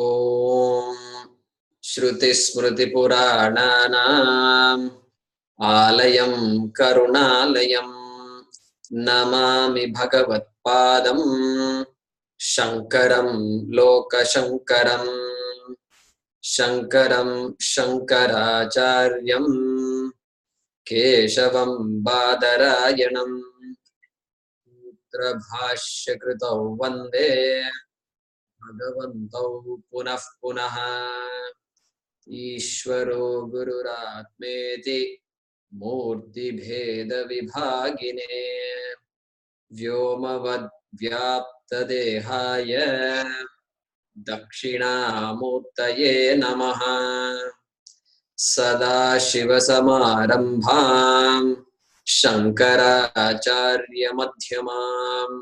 ॐ श्रुतिस्मृतिपुराणानाम् आलयं करुणालयं नमामि भगवत्पादं शङ्करं लोकशङ्करं शङ्करं शङ्कराचार्यं केशवं बादरायणं सूत्रभाष्यकृतौ वन्दे भगवन्तौ पुनः पुनः ईश्वरो गुरुरात्मेति मूर्तिभेदविभागिने व्योमवद्व्याप्तदेहाय दक्षिणामूर्तये नमः सदाशिवसमारम्भां शङ्कराचार्यमध्यमाम्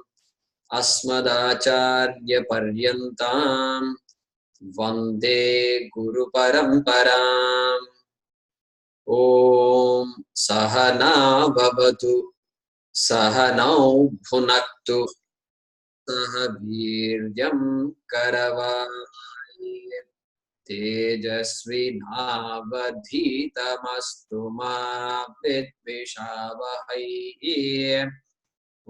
अस्मदाचार्यपर्यन्तां वन्दे गुरुपरम्पराम् ॐ सहना भवतु सहनौ भुनक्तु सह वीर्यं करवावहै तेजस्विनावधीतमस्तु मा विद्विषावहै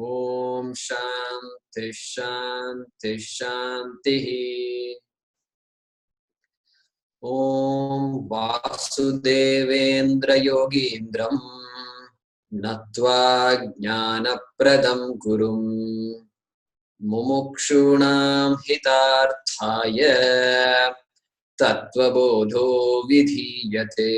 ॐ शान्ति शान्ति शान्तिः ॐ वासुदेवेन्द्रयोगीन्द्रं नत्वा ज्ञानप्रदं गुरुं मुमुक्षूणां हितार्थाय तत्त्वबोधो विधीयते।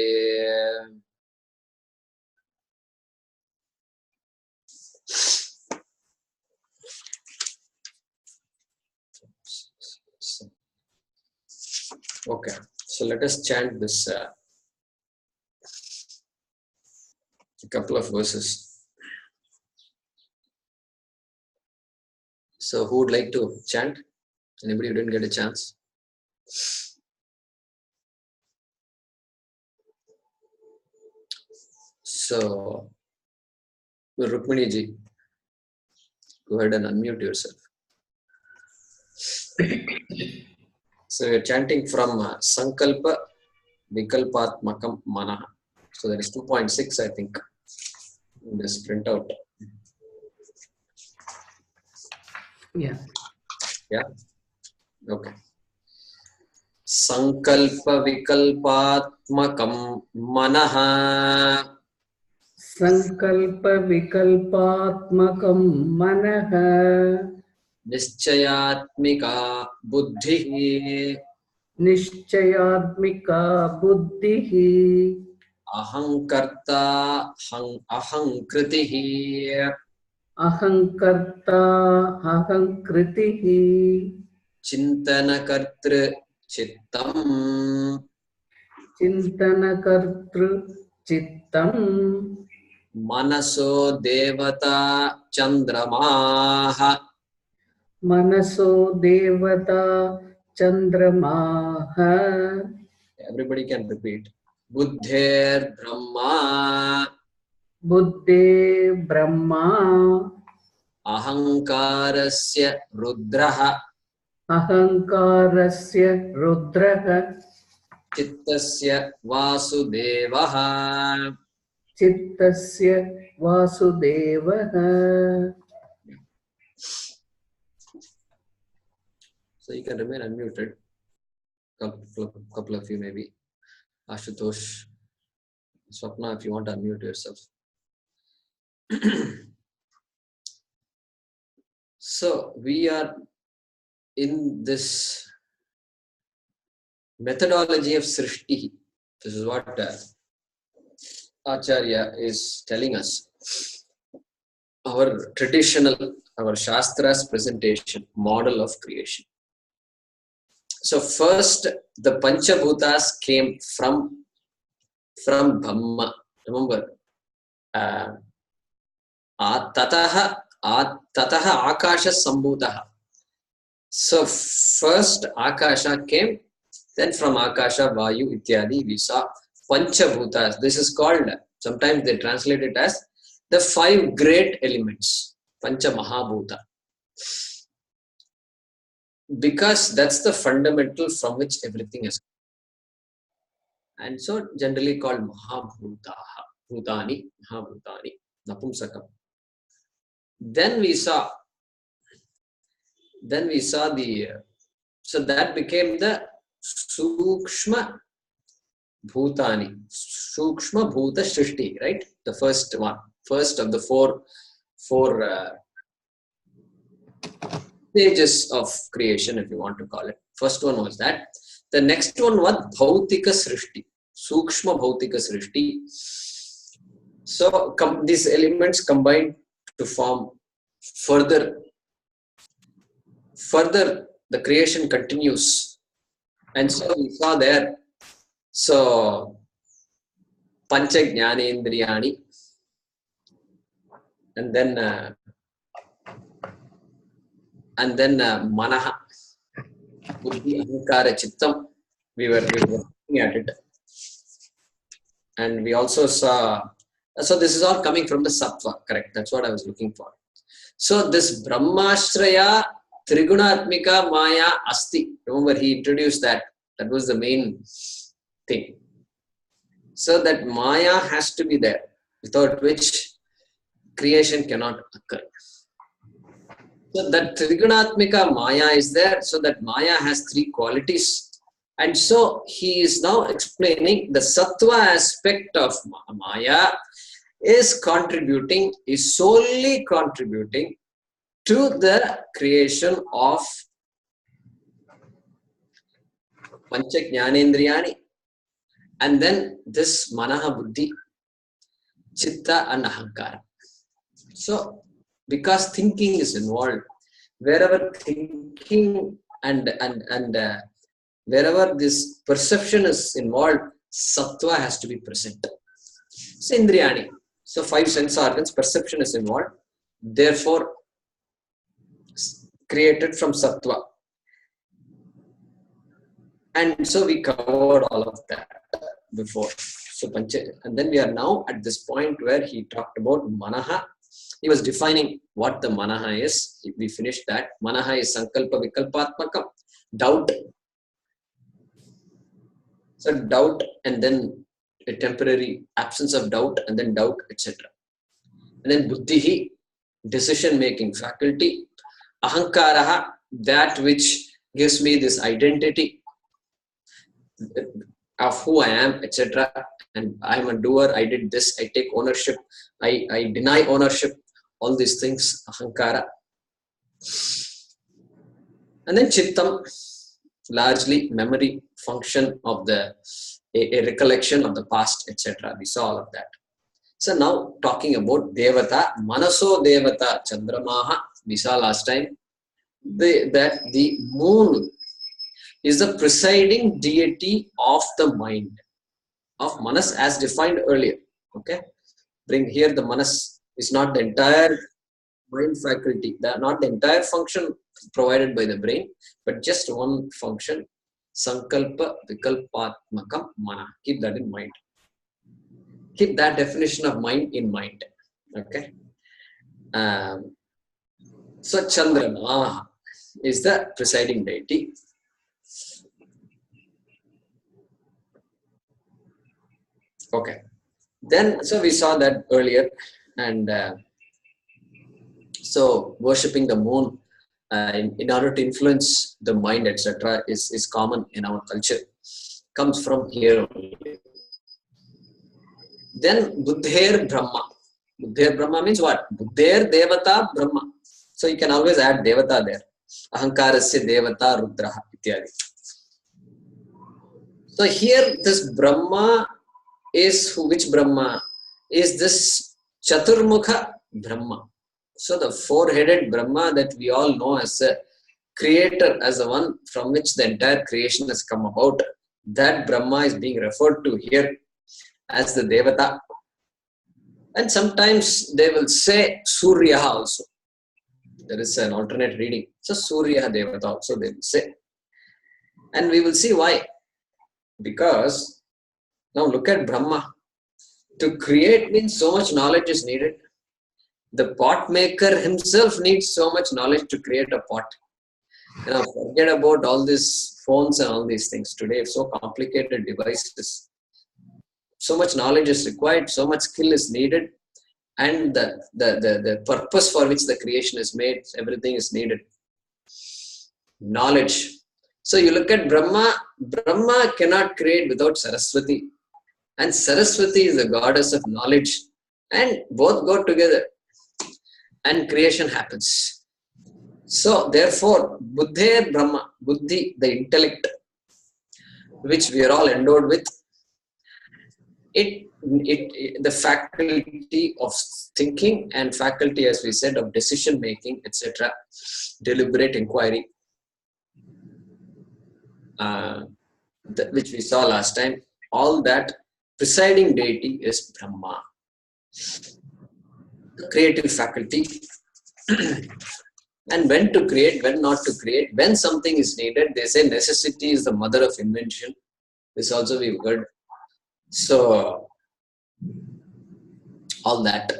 Okay, so let us chant this a couple of verses. So who would like to chant? Anybody who didn't get a chance? So Rukmini ji, go ahead and unmute yourself. So we are chanting from Sankalpa Vikalpatmakam Manaha. So that is 2.6, I think, in this printout. Yeah. Yeah? Okay. Sankalpa Vikalpatmakam Manaha. Sankalpa Vikalpatmakam Manaha. Nischayatmika Buddhihi. Nischayatmika Buddhihi. Ahankarta Ahankritihi. Ahankarta Ahankritihi. Chintanakartru Chittam. Chintanakartru Chittam. Manaso Devata Chandramaha. Manaso Devata Chandramaha. Everybody can repeat. Buddher Brahma. Buddhe Brahma. Ahankarasya Rudraha. Ahankarasya Rudraha. Chittasya Vasudevaha. Chittasya Vasudevaha. So you can remain unmuted. Couple of you maybe. Ashutosh, Swapna, if you want to unmute yourself. So we are in this methodology of Srishti. This is what Acharya is telling us. Our traditional, our Shastra's presentation, model of creation. So first, the Panchabhutas came from Brahma. Remember, tataha akasha sambhutaha. So first akasha came, then from akasha vayu ityadi we saw panchabhutas. This is called, sometimes they translate it as the 5 great elements, pancha mahabhuta, because that's the fundamental from which everything is, and so generally called mahabhutaha, bhutani, mahabhutani, napumsakam. Then we saw the, so that became the sukshma bhutani, sukshma bhuta shrishti, right? The first one, first of the four stages of creation, if you want to call it. First one was that. The next one was bhautika srishti, sukshma bhautika srishti. So these elements combined to form further the creation continues, and so we saw there, so pancha jnanendriyani, and then manaha, buddhi, ahankara, chittam, we were looking at it, and we also saw, so this is all coming from the sattva, correct? That's what I was looking for. So this brahmashraya trigunatmika maya asti, remember he introduced that was the main thing. So that maya has to be there, without which creation cannot occur. So that trigunatmika maya is there, so that maya has 3 qualities. And so he is now explaining the sattva aspect of maya is solely contributing to the creation of pancha jnanendriyani, and then this manaha, buddhi, chitta and ahankara. So because thinking is involved, wherever thinking and wherever this perception is involved, sattva has to be present. So indriyani, so 5 sense organs, perception is involved, therefore created from sattva. And so we covered all of that before. So pancha, and then we are now at this point where he talked about manaha. He was defining what the manaha is. We finished that. Manaha is sankalpa vikalpatmakam, doubt. So doubt, and then a temporary absence of doubt, and then doubt, etc. And then buddhihi, decision-making faculty. Ahankaraha, that which gives me this identity of who I am, etc. And I'm a doer, I did this, I take ownership, I deny ownership, all these things, ahankara. And then chittam, largely memory function of a recollection of the past, etc. We saw all of that. So now talking about devata, manaso devata chandramaha, we saw last time that the moon is the presiding deity of the mind, of manas as defined earlier. Okay, bring here the manas is not the entire mind faculty, not the entire function provided by the brain, but just one function, sankalpa vikalpatmakam mana. Keep that in mind. Keep that definition of mind in mind. Okay. So Chandrama is the presiding deity. Okay. Then, so we saw that earlier, and so worshipping the moon in order to influence the mind, etc., is common in our culture. Comes from here only. Then Buddher Brahma. Buddher Brahma means what? Buddher Devata Brahma. So you can always add Devata there. Ahankarasya Devata Rudraha ityadi. So here this Brahma is which Brahma? Is this Chaturmukha Brahma. So the 4-headed Brahma that we all know as a creator, as the one from which the entire creation has come about, that Brahma is being referred to here as the Devata. And sometimes they will say Surya also. There is an alternate reading. So Surya Devata also they will say. And we will see why. Because now look at Brahma. To create means so much knowledge is needed. The pot maker himself needs so much knowledge to create a pot. Now forget about all these phones and all these things today. So complicated devices. So much knowledge is required. So much skill is needed. And the purpose for which the creation is made, everything is needed. Knowledge. So you look at Brahma. Brahma cannot create without Saraswati. And Saraswati is the goddess of knowledge. And both go together. And creation happens. So therefore, Buddhe Brahma, Buddhi, the intellect, which we are all endowed with, the faculty of thinking and faculty, as we said, of decision making, etc., deliberate inquiry, which we saw last time, all that presiding deity is Brahma. The creative faculty. And when to create, when not to create, when something is needed. They say necessity is the mother of invention. This also we've heard. So, all that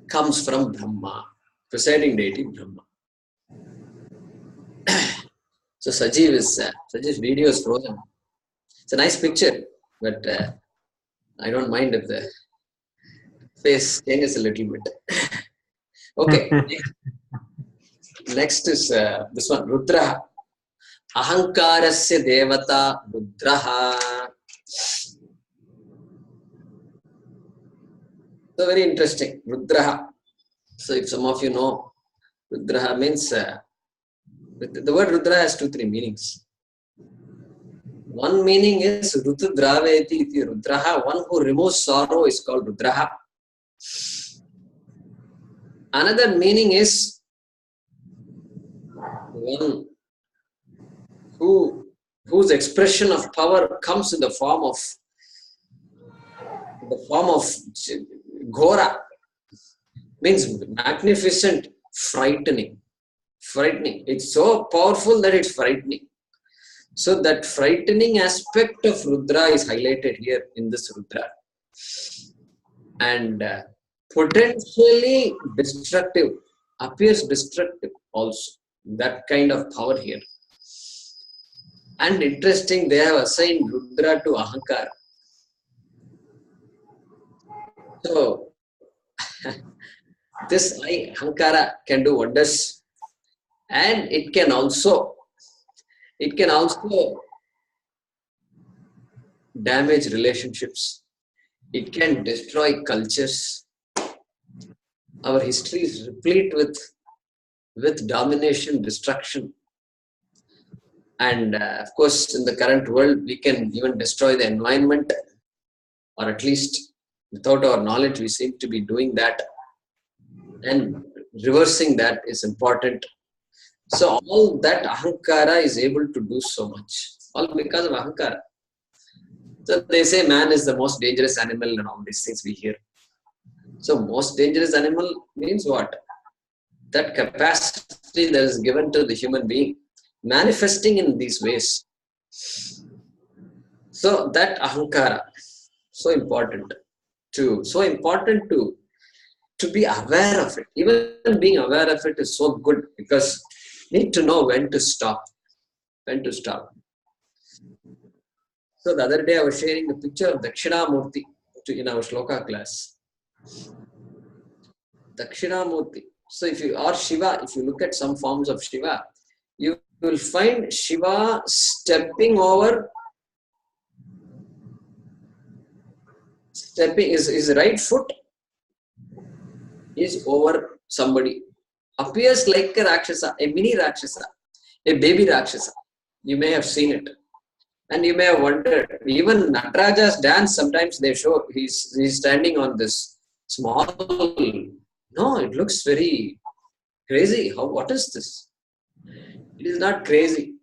comes from Brahma, presiding deity Brahma. So Sajiv's video is frozen. It's a nice picture, but I don't mind if the face changes a little bit. Okay, next is this one, Rudraha. Ahankarasya devata Rudraha. So very interesting, Rudraha. So if some of you know, Rudraha means, the word Rudra has 2-3 meanings. One meaning is Rutu Draveti iti Rudraha. One who removes sorrow is called Rudraha. Another meaning is one whose expression of power comes in the form of Ghora, means magnificent, frightening. It's so powerful that it's frightening. So that frightening aspect of Rudra is highlighted here in this Rudra. And potentially destructive, appears destructive also. That kind of power here. And interesting, they have assigned Rudra to Ahankara. So, this Ahankara can do wonders. And it can also damage relationships. It can destroy cultures. Our history is replete with domination, destruction. And of course, in the current world, we can even destroy the environment, or at least without our knowledge, we seem to be doing that. And reversing that is important. So all that Ahankara is able to do so much, all because of Ahankara. So they say man is the most dangerous animal and all these things we hear. So most dangerous animal means what? That capacity that is given to the human being, manifesting in these ways. So that Ahankara, so important to be aware of it. Even being aware of it is so good, because you need to know when to stop. So the other day I was sharing the picture of Dakshinamurti in our Shloka class. Dakshinamurti. So or Shiva, if you look at some forms of Shiva, you will find Shiva stepping his right foot is over somebody. Appears like a Rakshasa, a mini Rakshasa, a baby Rakshasa. You may have seen it. And you may have wondered, even Nataraja's dance, sometimes they show he's standing on this small. No, it looks very crazy. What is this? It is not crazy.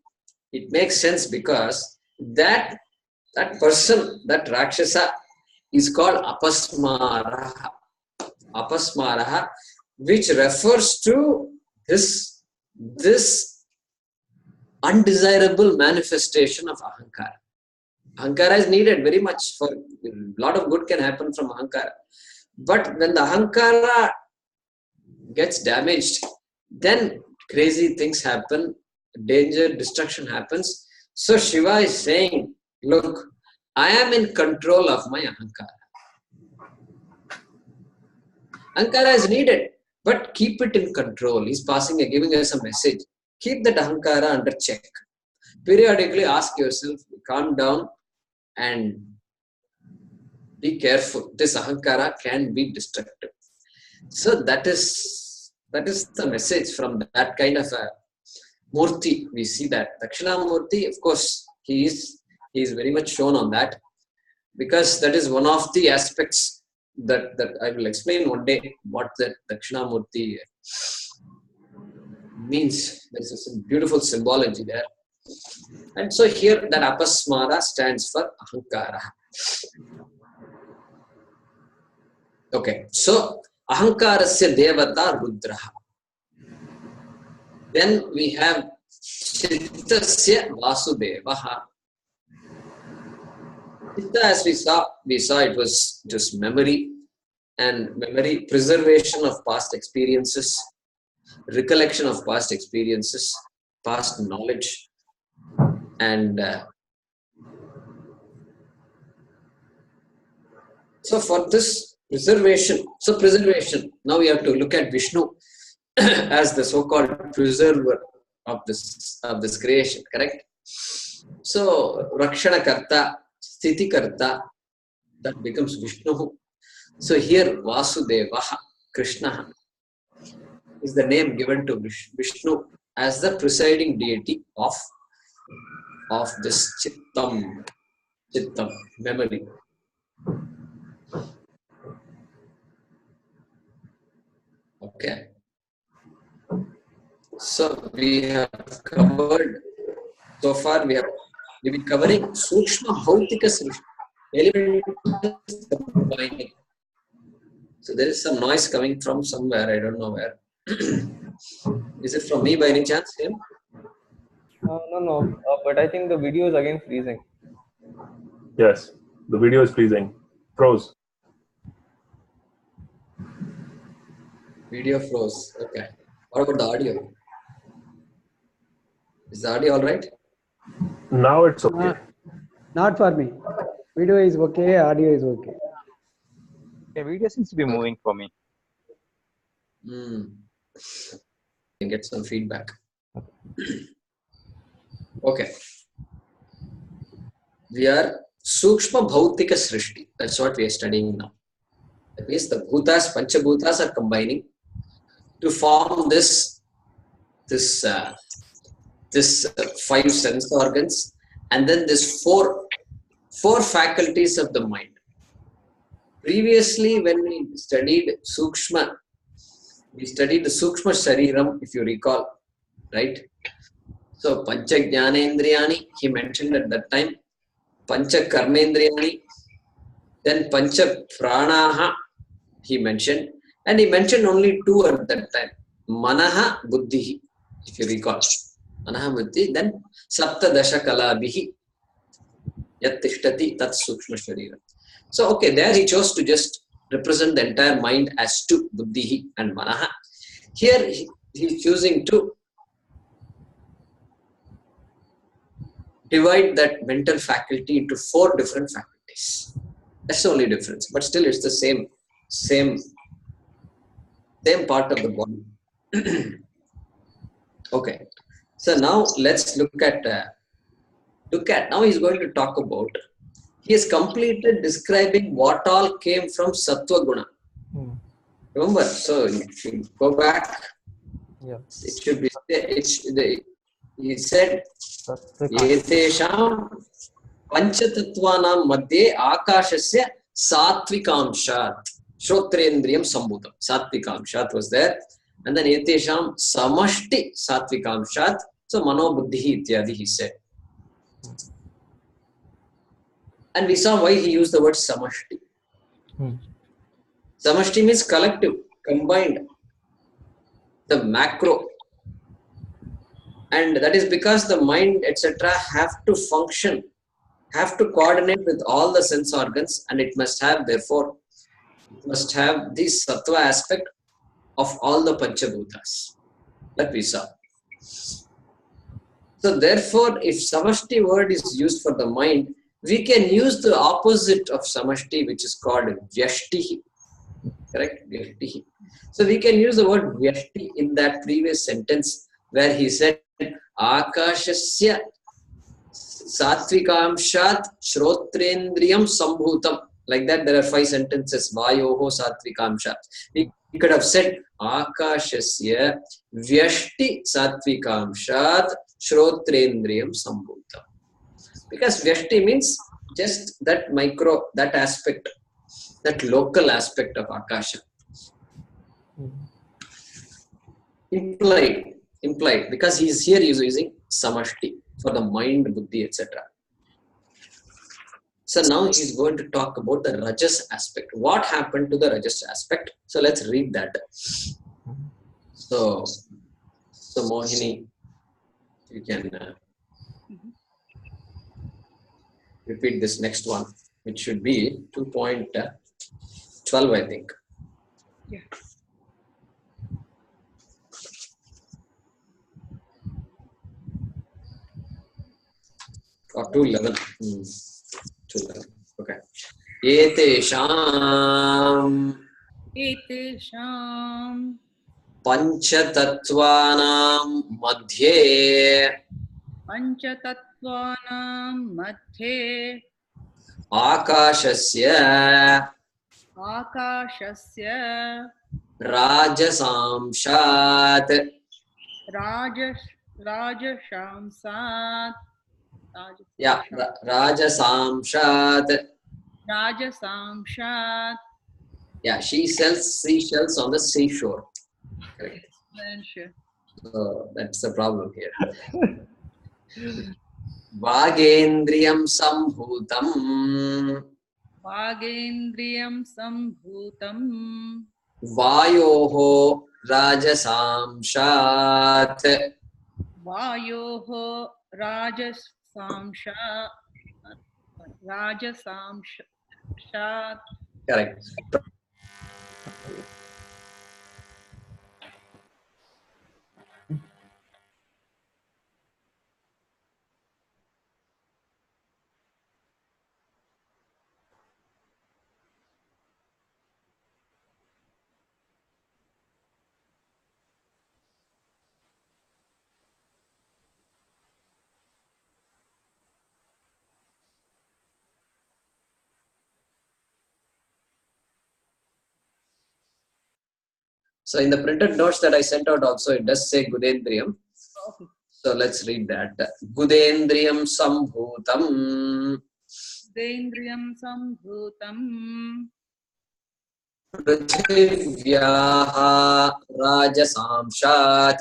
It makes sense, because that person, that Rakshasa, is called apasmaraha. Apasmaraha, which refers to this undesirable manifestation of ahankara. Ahankara is needed very much for a lot of good can happen from ahankara. But when the ahankara gets damaged, then crazy things happen, danger, destruction happens. So Shiva is saying, look, I am in control of my ahankara. Ahankara is needed, but keep it in control. He's giving us a message. Keep that ahankara under check. Periodically ask yourself, calm down and be careful. This ahankara can be destructive. So that is the message from that kind of a Murti. We see that Dakshinamurti, of course, he is very much shown on that, because that is one of the aspects that I will explain one day what that Dakshinamurti means. There is some beautiful symbology there. And so here that apasmara stands for ahankara. Okay, so ahankarasya devata rudraha. Then we have chittasya vasudevaha. Chitta, as we saw it was just memory, and memory, preservation of past experiences, recollection of past experiences, past knowledge, and so for this preservation, now we have to look at Vishnu as the so-called preserver of this creation, correct? So Rakshana Karta, Sthiti Karta, that becomes Vishnu. So here Vasudevaha, Krishna, is the name given to Vishnu as the presiding deity of this Chittam, memory. Okay. So we have covered, so far we've been covering Sukshma Bhautika Srishti, elemental combining. So there is some noise coming from somewhere, I don't know where. Is it from me by any chance? Yeah? No, but I think the video is again freezing. Yes, the video is freezing. Froze. Video froze. Okay. What about the audio? Is the audio all right? Now it's okay. Not for me. Video is okay, audio is okay. Yeah, video seems to be moving for me. Can get some feedback. Okay. We are Sukshma Bhautika Srishti. That's what we are studying now. That means the Bhutas, Panchabhutas are combining to form this five sense organs, and then this four faculties of the mind. Previously, when we studied Sukshma, we studied the Sukshma Shariram, if you recall, right? So, Pancha Jnanendriyani, he mentioned at that time, Pancha Karmendriyani, then Pancha Pranaha, he mentioned, and he mentioned only two at that time, Manaha Buddhihi, if you recall. Manaha Buddhi, then Sapta Dasha Kalabhihi, Yat Tishtati Tat Sukshma Shariram. So, okay, there he chose to just represent the entire mind as two, Buddhihi and Manaha. Here he's choosing to divide that mental faculty into four different faculties. That's the only difference, but still it's the same part of the body. Okay, so now let's look at now he's going to talk about, he has completed describing what all came from Sattva Guna. Remember, so if you go back, it should be, he said, Yetesham Panchatattvanam Madhye Akashasya Satvikamshat Shrotrendriyam Sambhutam. Satvikamshat was there. And then Yetesham Samashti Satvikamshat. So Mano Buddhi Ityadi, he said. And we saw why he used the word Samashti. Samashti means collective, combined, the macro. And that is because the mind, etc., have to function, have to coordinate with all the sense organs, and it must have, therefore, it must have this sattva aspect of all the Panchabhutas that we saw. So therefore, if Samashti word is used for the mind, we can use the opposite of Samashti, which is called Vyashtihi. Correct? Vyashtihi. So we can use the word Vyashti in that previous sentence where he said, Akashasya Satvikamshat Shrotrendriyam Sambhutam. Like that, there are 5 sentences. Vayoho Satvikamshat. We could have said Akashasya Vyashti Satvikamshat Shrotrendriyam Sambhutam. Because Vyashti means just that micro, that aspect, that local aspect of Akasha. Implied, because he is here using Samashti for the mind, buddhi, etc. So now he is going to talk about the Rajas aspect. What happened to the Rajas aspect? So let's read that. So Mohini, you can repeat this next one, which should be 2.12, I think. Yeah. Or 211. 211. Okay. Etesham Panchatattvanam Madhye Akashasya Rajasamshat Rajasamsat Rajasamshat. Yeah, she sells seashells on the seashore. Correct. So that's the problem here. Vagendriyam Sambhutam Vayoho Rajasamshat Rajasamshat. Correct. So in the printed notes that I sent out also, it does say Gudendriyam. Okay. So let's read that. Gudendriyam Sambhutam Prithivyaha Rajasamshat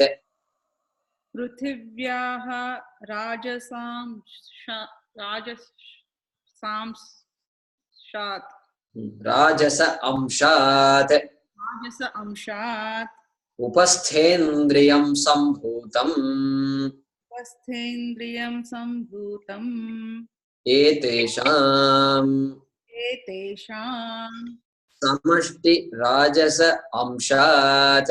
Prithivyaha Rajasamshat Rajasa Amshat Upasthendriyam Sambhutam Etesham Samashti Rajasa Amshat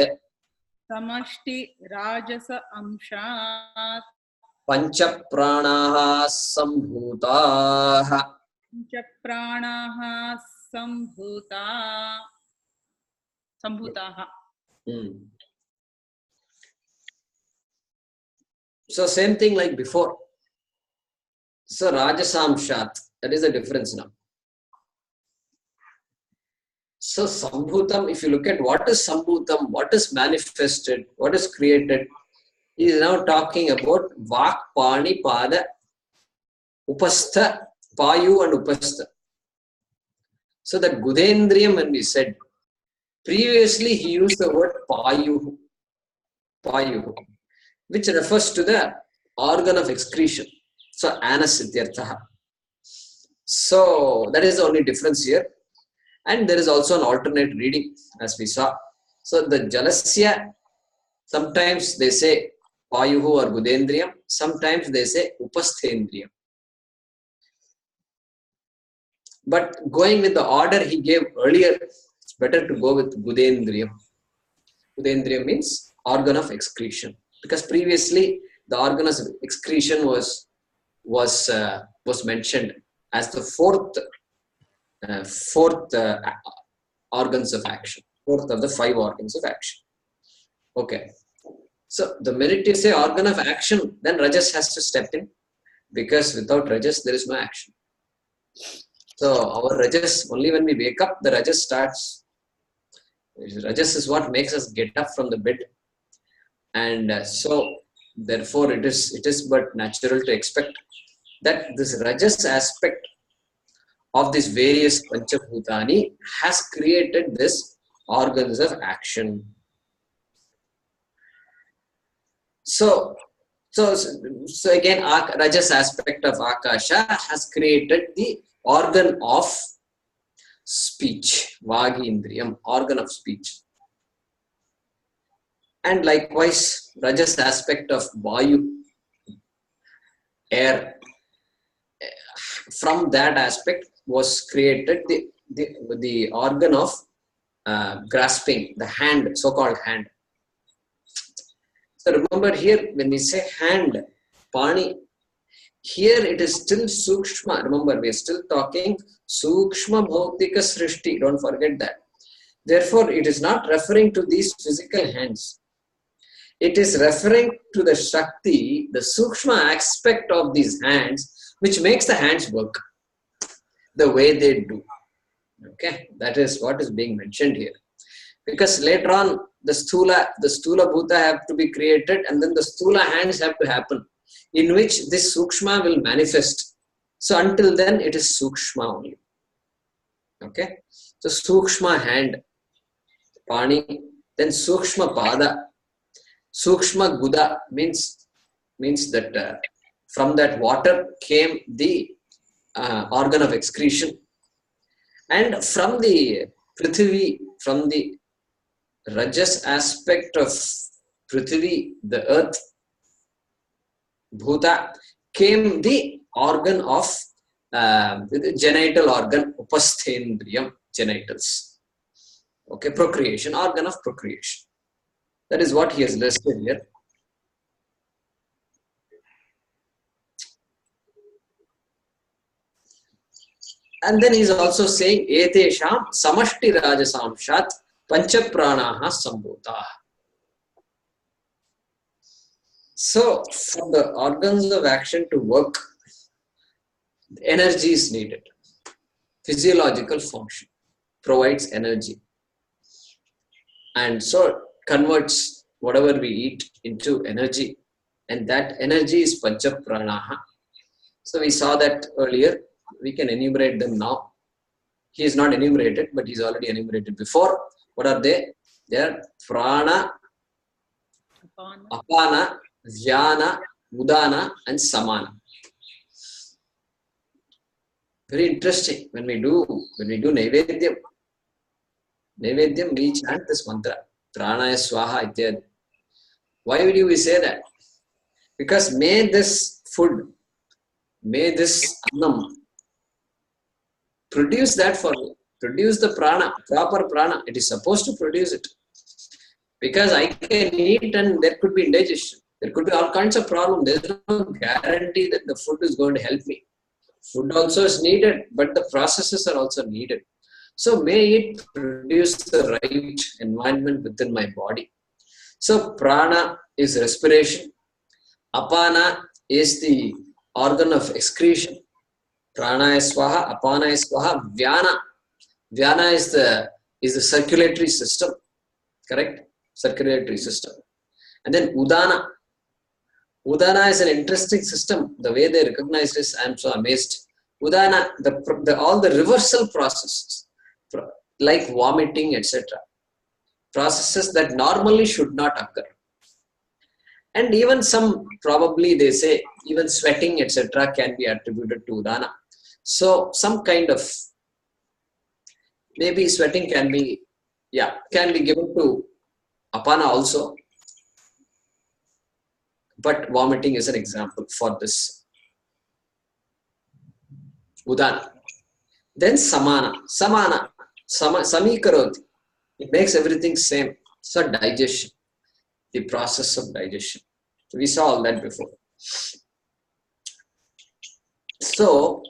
Pancha Pranaha Sambhutaha. Sambhutaha. So same thing like before. So Rajasamshat, that is the difference now. So Sambhutam, if you look at what is Sambhutam, what is manifested, what is created, he is now talking about Vak, Pani, Pada, Upastha, Payu and Upastha. So that Gudendriyam, when we said, previously he used the word Payu, which refers to the organ of excretion. So anus ityarthaha. So that is the only difference here. And there is also an alternate reading, as we saw. So the Jalasya, sometimes they say Payuhu or Gudendriyam, sometimes they say Upasthendriyam. But going with the order he gave earlier, it's better to go with Gudendriyam. Gudendriyam means organ of excretion, because previously the organ of excretion was mentioned as the fourth organs of action, fourth of the 5 organs of action. Okay, so the minute you say organ of action, then Rajas has to step in, because without Rajas there is no action. So our Rajas, only when we wake up, the Rajas starts. Rajas is what makes us get up from the bed, and so therefore it is but natural to expect that this Rajas aspect of these various Panchabhutani has created this organs of action. So again, Rajas aspect of Akasha has created the organ of speech, Vagindriyam, organ of speech. And likewise, Rajas aspect of Vayu, air, from that aspect was created the organ of grasping, the hand, so-called hand. So remember here, when we say hand, Pani, here it is still Sukshma. Remember, we are still talking Sukshma Bhautika Srishti. Don't forget that. Therefore, it is not referring to these physical hands. It is referring to the Shakti, the Sukshma aspect of these hands, which makes the hands work the way they do. Okay, that is what is being mentioned here. Because later on, the Stula Bhuta have to be created, and then the Stula hands have to happen, in which this Sukshma will manifest. So until then, it is Sukshma only. Okay, so Sukshma hand, Pani, then Sukshma Pada, Sukshma Guda means that from that water came the organ of excretion, and from the Prithvi, from the Rajas aspect of Prithvi, the earth, Bhuta, came the organ of the genital organ, Upasthendriyam, genitals. Okay, procreation, organ of procreation. That is what he has listed here. And then he is also saying, Etesham samashti rajasamshat panchapranaha sambhuta. So, for the organs of action to work, energy is needed. Physiological function provides energy. And so, converts whatever we eat into energy. And that energy is panchapranaha. So, we saw that earlier. We can enumerate them now. He is not enumerated, but he is already enumerated before. What are they? They are prana, apana, vyana, udana, and samana. Very interesting. When we do Naivedyam, we chant this mantra, pranaya swaha ityad. Why would we say that? Because may this food, may this annam produce that for me, produce the prana, proper prana. It is supposed to produce it. Because I can eat and there could be indigestion. There could be all kinds of problems. There is no guarantee that the food is going to help me. Food also is needed, but the processes are also needed. So may it produce the right environment within my body. So prana is respiration. Apana is the organ of excretion. Prana is swaha, apana is swaha, vyana. Vyana is the circulatory system. Correct? Circulatory system. And then udana. Udana is an interesting system. The way they recognize this, I am so amazed. Udana, all the reversal processes, like vomiting, etc. Processes that normally should not occur. And even some, probably they say, even sweating, etc. can be attributed to udana. So some kind of Maybe sweating can be, can be given to apana also. But vomiting is an example for this. Udana. Then samana. Samikaroti. It makes everything same. So digestion. The process of digestion. We saw all that before. So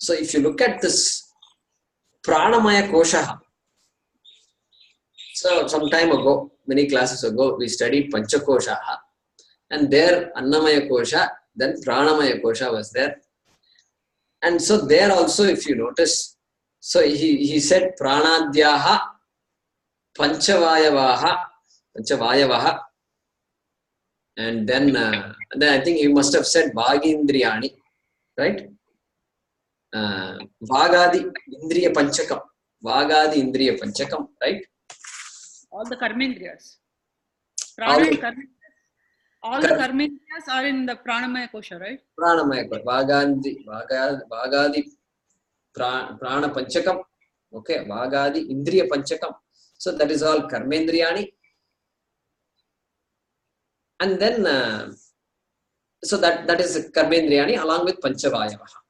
if you look at this pranamaya kosha. So some time ago, many classes ago, we studied panchakosha. And there annamaya kosha, then pranamaya kosha was there. And so there also, if you notice, so he said pranadhyaha panchavayavaha, and then I think he must have said bhagindriyani, right? Vagadi indriya panchakam, right? All the karmendriyas. All Prana the- and karmendriyas. All the karmendriyas are in the pranamaya kosha, right? Pranamaya kosha, vagadi prana panchakam, okay, vagadi indriya panchakam. So that is all karmendriyani. And then, so that is karmendriyani along with panchavayavaha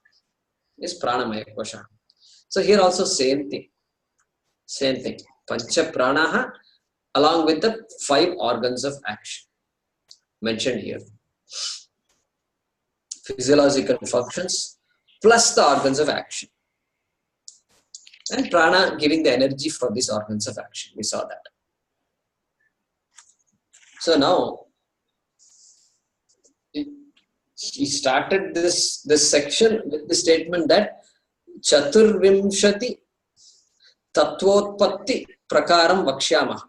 is pranamaya kosha. So here also same thing. Pancha pranaha along with the 5 organs of action mentioned here. Physiological functions plus the organs of action. And prana giving the energy for these organs of action. We saw that. So now, he started this section with the statement that Chaturvimshati Tattvabodha Prakaram Vakshyamah.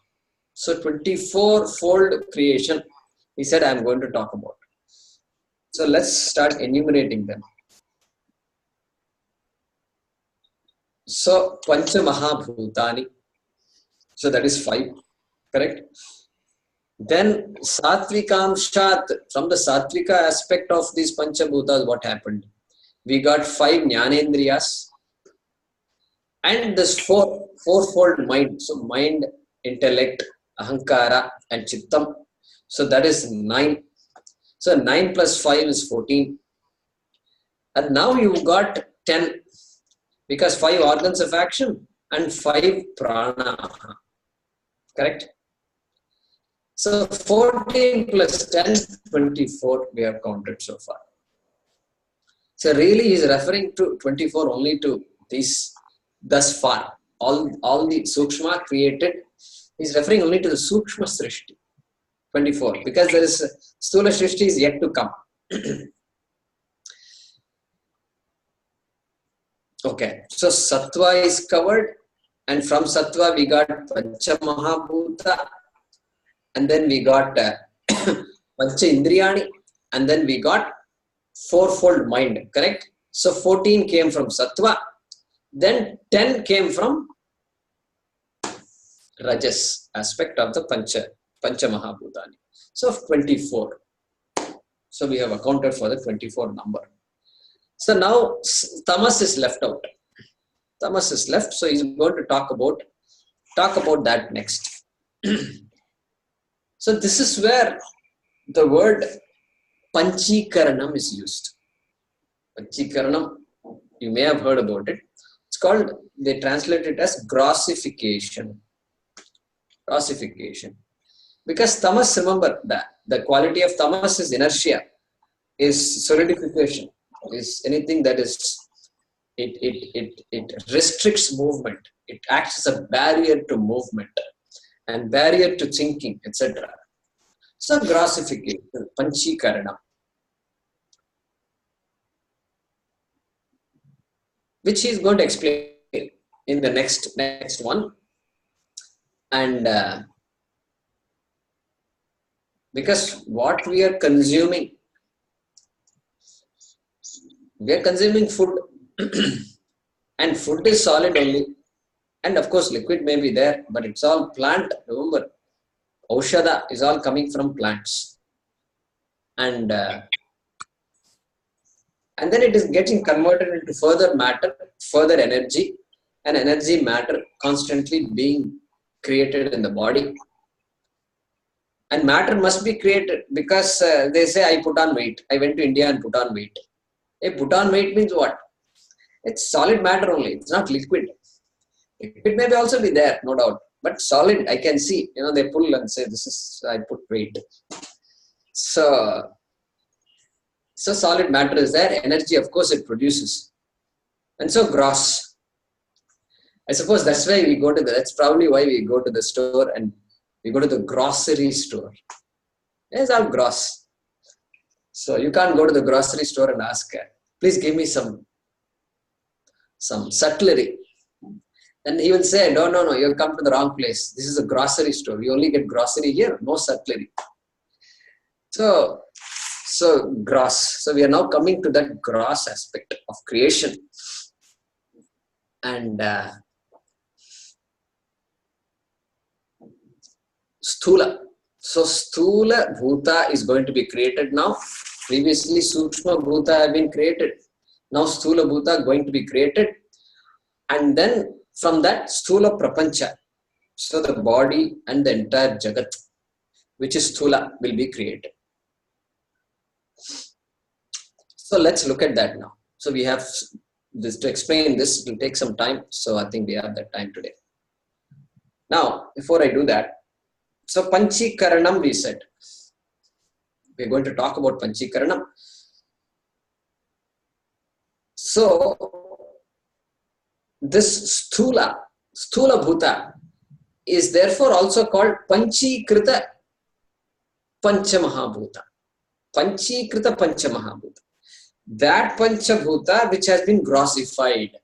So 24-fold creation, he said, I am going to talk about. So let's start enumerating them. So Pancha Mahabhutani. So that is 5, correct? Then Satvikamshat, from the Satvika aspect of these Panchabhutas, what happened? We got 5 Jnanendriyas and this fourfold mind. So mind, intellect, ahankara and chittam. So that is 9. So 9 plus 5 is 14. And now you got 10 because 5 organs of action and 5 prana. Correct? So 14 plus 10, 24 we have counted so far. So really he is referring to 24 only to these thus far. All the Sukshma created, he is referring only to the Sukshma Srishti. 24 because there is Stula Srishti is yet to come. Okay, so Sattva is covered and from Sattva we got Pancha Mahabhuta and then we got Pancha Indriyani and then we got fourfold mind, correct? So 14 came from Sattva, then 10 came from Rajas aspect of the Pancha Mahabhutani. So 24. So we have accounted for the 24 number. So now Tamas is left out. Tamas is left, so he's going to talk about that next. So this is where the word Panchikaranam is used. Panchikaranam, you may have heard about it. It's called, they translate it as grossification. Grossification. Because tamas, remember that the quality of tamas is inertia, is solidification, is anything that is, it restricts movement. It acts as a barrier to movement and barrier to thinking, etc. So grossification, Panchikaranam, which he is going to explain in the next one. And because what we are consuming food and food is solid only, and of course liquid may be there, but it's all plant. Remember, Aushadha is all coming from plants, and then it is getting converted into further matter, further energy, and energy matter constantly being created in the body. And matter must be created because they say, I put on weight. I went to India and put on weight. Hey, put on weight means what? It's solid matter only. It's not liquid. Liquid may also be there, no doubt. But solid, I can see. They pull and say, this is, I put weight. So solid matter is there. Energy, of course, it produces. And so gross. I suppose that's why we go to that's probably why we go to the store and we go to the grocery store. It's all gross. So you can't go to the grocery store and ask, please give me some cutlery. And he will say, no, you've come to the wrong place. This is a grocery store. You only get grocery here, no cutlery. So gross. So we are now coming to that gross aspect of creation. And Sthula. So Sthula Bhuta is going to be created now. Previously Sukshma Bhuta have been created. Now Sthula Bhuta going to be created. And then from that Sthula Prapancha. So the body and the entire Jagat, which is Sthula, will be created. So let's look at that now. So we have this to explain this. It will take some time. So I think we have that time today. Now, before I do that, so Panchikaranam we said. We're going to talk about Panchikaranam. So this Sthula Bhuta is therefore also called Panchikrita Panchamahabhuta. Panchikrita Panchamahabhuta. That Panchabhuta which has been grossified.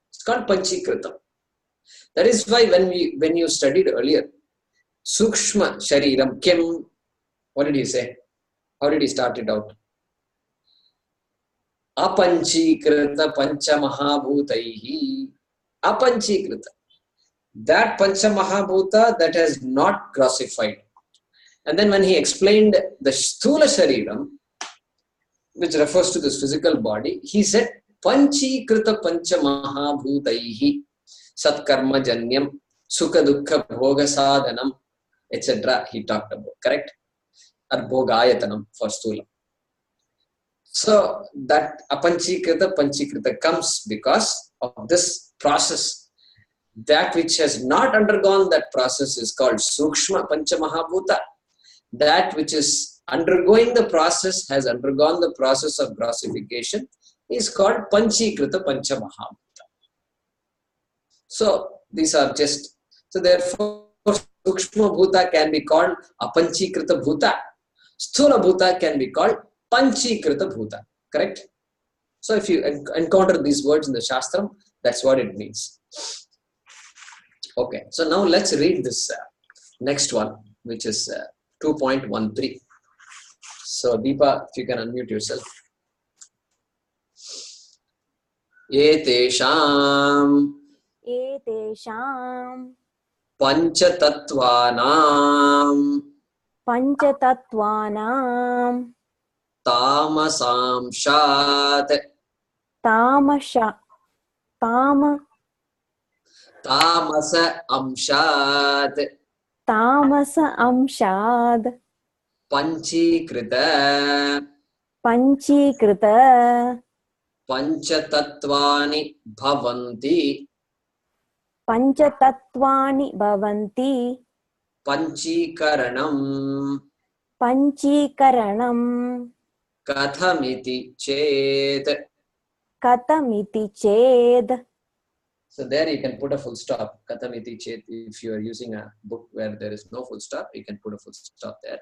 It's called Panchikrita. That is why when you studied earlier, Sukshma Shariram Kim, what did he say? How did he start it out? Apanchikrita Panchamahabhutaihi. Apanchikrita. That Panchamahabhuta that has not grossified. And then when he explained the Sthula Shariram, which refers to this physical body, he said Panchikrita Panchamahabhutaihi Satkarma Janyam Sukha Dukkha Bhoga Sadhanam, etc. he talked about, correct? Or Bhogayatanam for Sthula. So that Apanchikrita Panchikrita comes because of this process. That which has not undergone that process is called Sukshma Panchamahabhuta. That which is undergoing the process, has undergone the process of grossification, is called Panchikrita Panchamahabhuta. So these are just, so therefore Sukshma Bhuta can be called Apanchikrita Bhuta. Sthula Bhuta can be called Panchikrita Bhuta. Correct? So if you encounter these words in the Shastram, that's what it means. Okay, so now let's read this next one, which is 2.13. So Deepa, if you can unmute yourself. Etesham Panchatattvanam Tamasamshat Tamasa Amshat Panchikrita Panchatatvani Bhavanti Panchikaranam Kathamiti Chet. So there you can put a full stop. Kathamiti Chet. If you are using a book where there is no full stop, you can put a full stop there.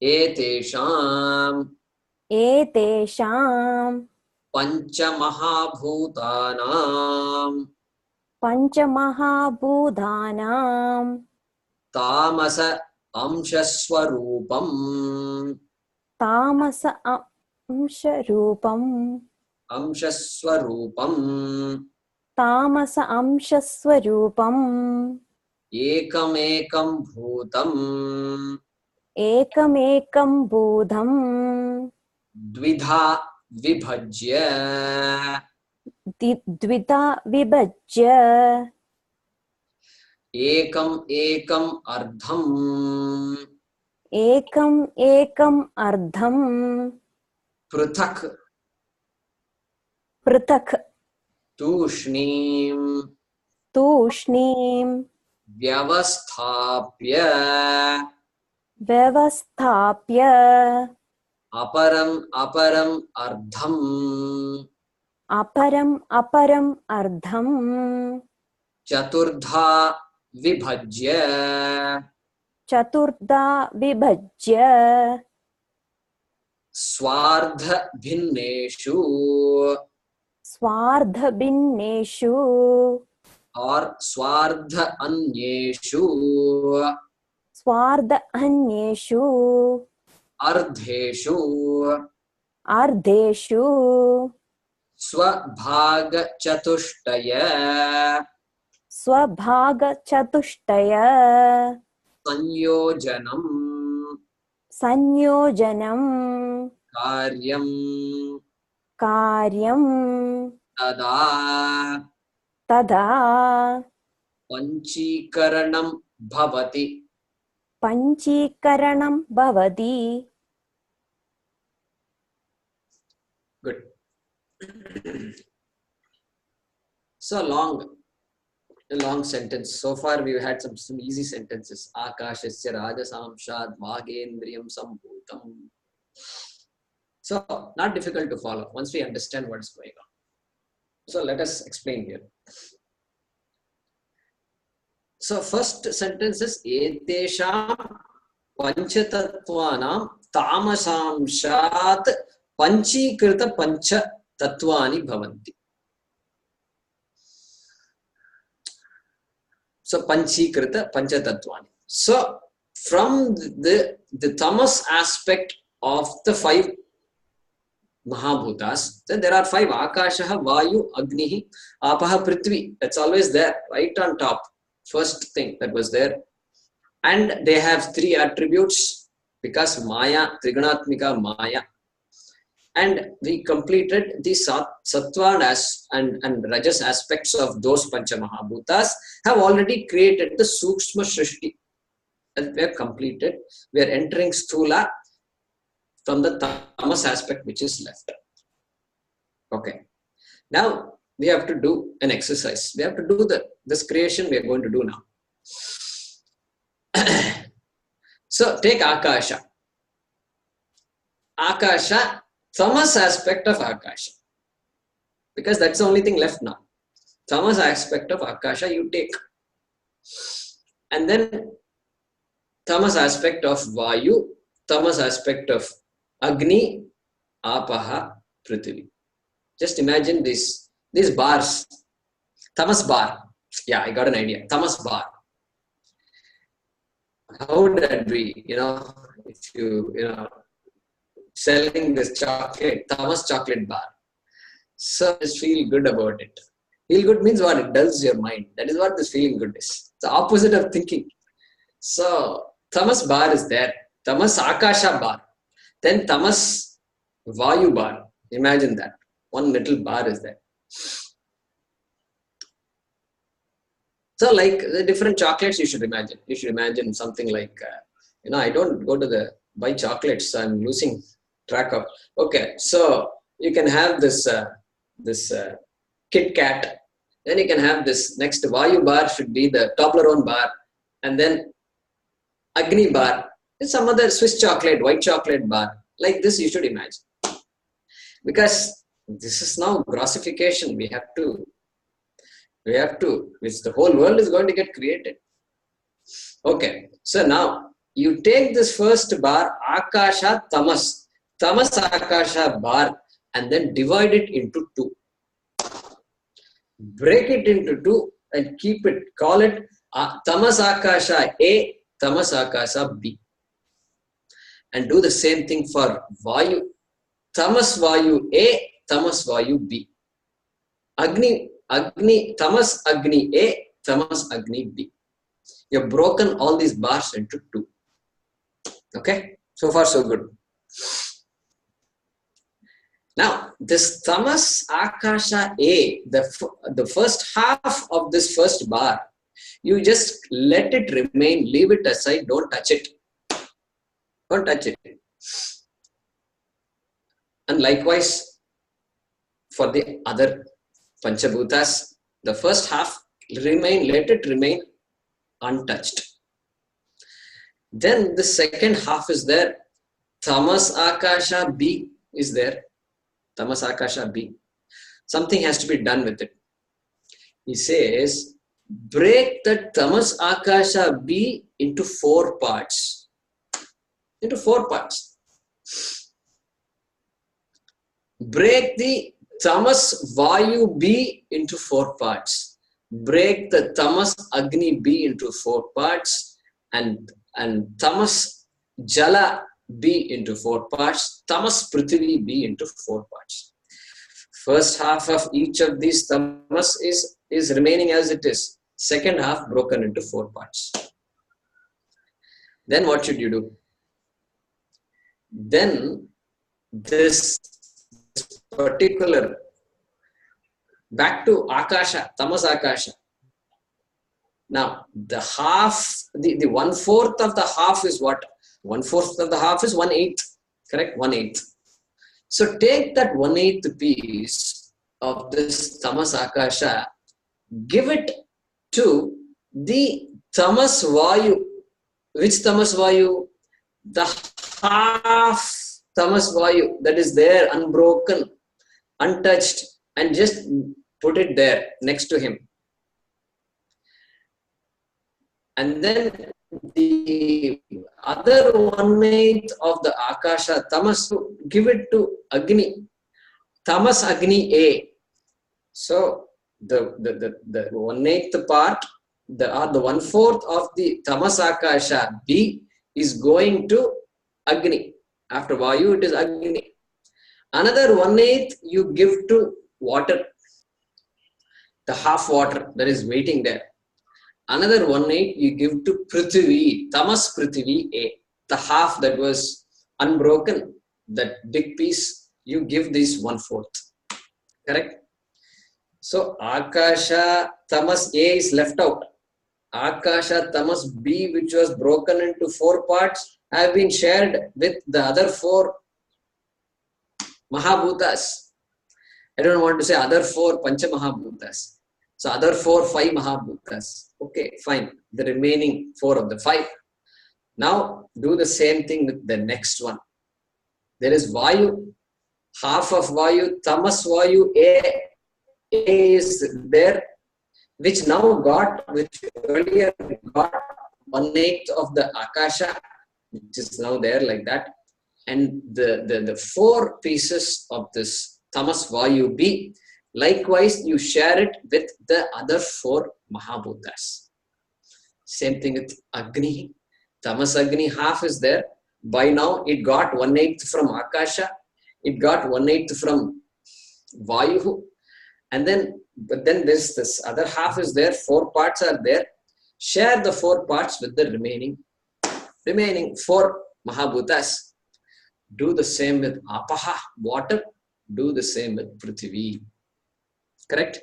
Etesham Panchamahabhutanam Tamasa Amshaswarupam Ekamekam Bhutam Dvidha Vibhajya द्विधा विभज्य एकम् एकम् अर्धम् एकम् एकम् अर्धम् पृथक् पृथक् तूष्णीं तूष्णीं व्यवस्थाप्य व्यवस्थाप्य अपरम् अपरम् अर्धम् अपरम् अपरम् अर्धम् चतुर्धा विभज्य चतुर्धा विभज्य स्वार्धभिन्नेषु स्वार्धभिन्नेषु और स्वार्ध अन्येषु स्वार्ध अन्येषु अर्धेषु अर्धेषु स्वभागचतुष्टय स्वभागचतुष्टय संयोजनम् संयोजनम् कार्यं कार्यम् तदा तदा पञ्चीकरणं भवति. पञ्चीकरणं भवति. Good. So a long sentence. So far we've had some easy sentences. Akashasya rajasamshad vagendriyam sambhutam. So not difficult to follow once we understand what's going on. So let us explain here. So first sentence is etesham panchatattvanam tamasamshat panchikrita pancha tattvani bhavanti. So panchikrita pancha tattvani. So from the tamas aspect of the five Mahabhutas, then there are five: Akashaha, Vayu, Agnihi, Apaha, Prithvi. That's always there, right on top. First thing that was there. And they have three attributes because Maya, Trigunatmika Maya. And we completed the Sattva and Rajas aspects of those Pancha Mahabhutas have already created the Sukshma Shrishti. That we have completed. We are entering Sthula from the tamas aspect which is left. Okay. Now we have to do an exercise. We have to do this creation we are going to do now. So take Akasha. Akasha, tamas aspect of Akasha. Because that's the only thing left now. Tamas aspect of Akasha you take. And then tamas aspect of Vayu, tamas aspect of Agni, Apaha, Prithvi. Just imagine these bars. Tamas bar. Yeah, I got an idea. Tamas bar. How would that be? If you selling this chocolate, Tamas chocolate bar. So just feel good about it. Feel good means what? It dulls your mind. That is what this feeling good is. It's the opposite of thinking. So Tamas bar is there. Tamas Akasha bar. Then tamas Vayu bar. Imagine that. One little bar is there. So like the different chocolates you should imagine. You should imagine something like, I don't go to buy chocolates. So I'm losing track of. Okay, so you can have this Kit Kat. Then you can have this next Vayu bar should be the Toblerone bar. And then Agni bar. It's some other Swiss chocolate, white chocolate bar. Like this you should imagine. Because this is now grossification. We have to, which the whole world is going to get created. Okay, so now you take this first bar, Akasha Tamas Akasha bar, and then divide it into two. Break it into two and call it Tamas Akasha A, Tamas Akasha B. And do the same thing for Vayu. Tamas Vayu A, Tamas Vayu B. Agni, Tamas Agni A, Tamas Agni B. You have broken all these bars into two. Okay? So far so good. Now, this tamas akasha A, the first half of this first bar, you just let it remain, leave it aside, don't touch it. Don't touch it. And likewise, for the other Panchabhutas, the first half, let it remain untouched. Then the second half is there. Tamas akasha B is there. Tamas akasha B. Something has to be done with it. He says, break the tamas akasha B into 4 parts. Into 4 parts. Break the tamas vayu B into 4 parts. Break the tamas agni B into 4 parts. And tamas jala B into 4 parts. Tamas prithvi B into 4 parts. First half of each of these tamas is remaining as it is. Second half broken into 4 parts. Then what should you do? Then this particular, back to akasha, tamas akasha. Now the half, the 1/4 of the half is what? 1/4 of the half is 1/8, correct? 1/8. So take that 1/8 piece of this tamas akasha, give it to the tamas vayu. Which tamas vayu? The half tamas vayu that is there, unbroken, untouched, and just put it there next to him. And then the other 1/8 of the akasha tamas, give it to Agni, tamas Agni A. So the 1/8 part, the 1/4 of the tamas akasha B is going to Agni. After Vayu, it is Agni. Another 1/8 you give to water, the half water that is waiting there. Another 1/8 you give to Prithvi, tamas Prithvi A, the half that was unbroken, that big piece, you give this 1/4. Correct? So akasha tamas A is left out. Akasha tamas B, which was broken into 4 parts, have been shared with the other 4 Mahabhutas. I don't want to say other 4 Pancha Mahabhutas. So other 5 Mahabhutas. Okay, fine. The remaining 4 of the 5. Now do the same thing with the next one. There is Vayu, half of Vayu, tamas Vayu A is there, which earlier got 1/8 of the akasha, which is now there like that. And the 4 pieces of this tamas vayu B, likewise you share it with the other 4 Mahabhutas. Same thing with Agni. Tamas Agni half is there. By now it got 1/8 from akasha, it got 1/8 from Vayu, but then this other half is there, 4 parts are there. Share the 4 parts with the remaining 4 Mahabhutas. Do the same with Apaha, water. Do the same with Prithvi. Correct?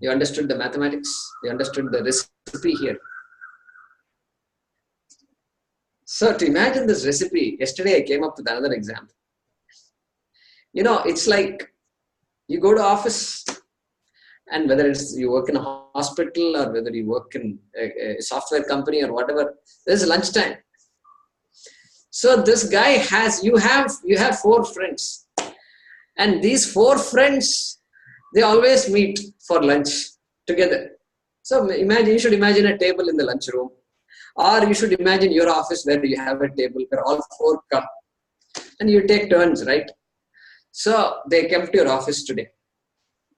You understood the mathematics? You understood the recipe here? So to imagine this recipe, yesterday I came up with another example. It's like you go to office, and whether it's you work in a hospital or whether you work in a software company or whatever, there's lunchtime. So this guy you have 4 friends, and these 4 friends, they always meet for lunch together. So you should imagine a table in the lunchroom, or you should imagine your office where you have a table where all 4 come, and you take turns, right? So they came to your office today,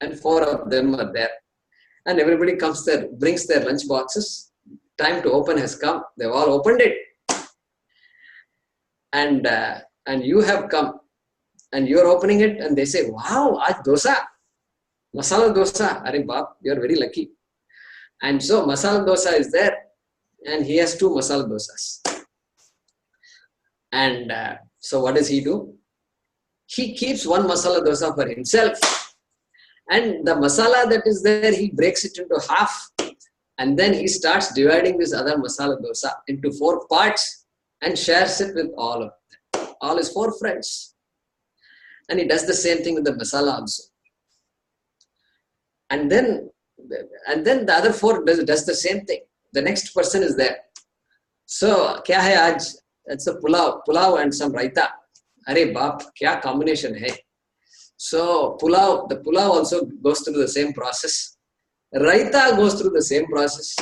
and 4 of them are there, and everybody comes there, brings their lunch boxes. Time to open has come. They've all opened it, and you have come, and you're opening it, and they say, "Wow, aaj dosa, masala dosa. Arey baap, you're very lucky." And so masala dosa is there, and he has 2 masala dosas. And so what does he do? he keeps one masala dosa for himself. And the masala that is there, he breaks it into half. And then he starts dividing this other masala dosa into 4 parts and shares it with all of them, all his 4 friends. And he does the same thing with the masala also. And then the other 4 does the same thing. The next person is there. So, kya hai aaj? It's a pulao and some raita. Are baap, kya combination hai? So, the pulao also goes through the same process. Raita goes through the same process.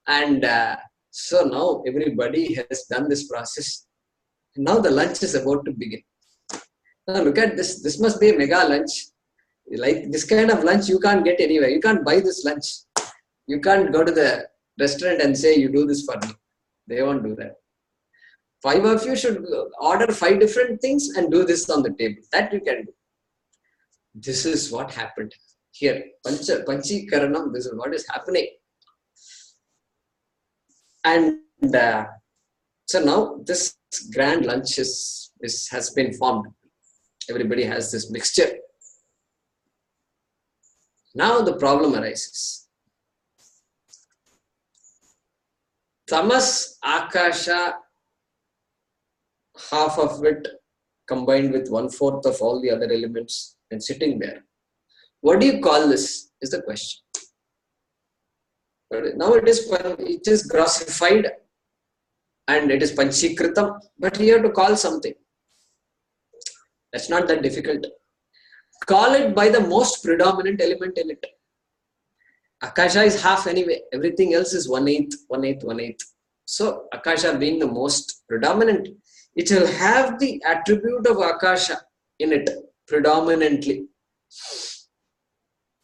And so now everybody has done this process. Now the lunch is about to begin. Now look at this. This must be a mega lunch. Like this kind of lunch you can't get anywhere. You can't buy this lunch. You can't go to the restaurant and say, you do this for me. They won't do that. 5 of you should order 5 different things and do this on the table. That you can do. This is what happened here. Panchikaranam, this is what is happening. And so now this grand lunch has been formed. Everybody has this mixture. Now the problem arises. Tamas, Akasha, half of it combined with 1/4 of all the other elements and sitting there. What do you call this is the question. Now it is grossified and it is panchikritam, but you have to call something. That's not that difficult. Call it by the most predominant element in it. Akasha is half anyway. Everything else is 1/8, 1/8, 1/8. So Akasha being the most predominant, it will have the attribute of Akasha in it predominantly.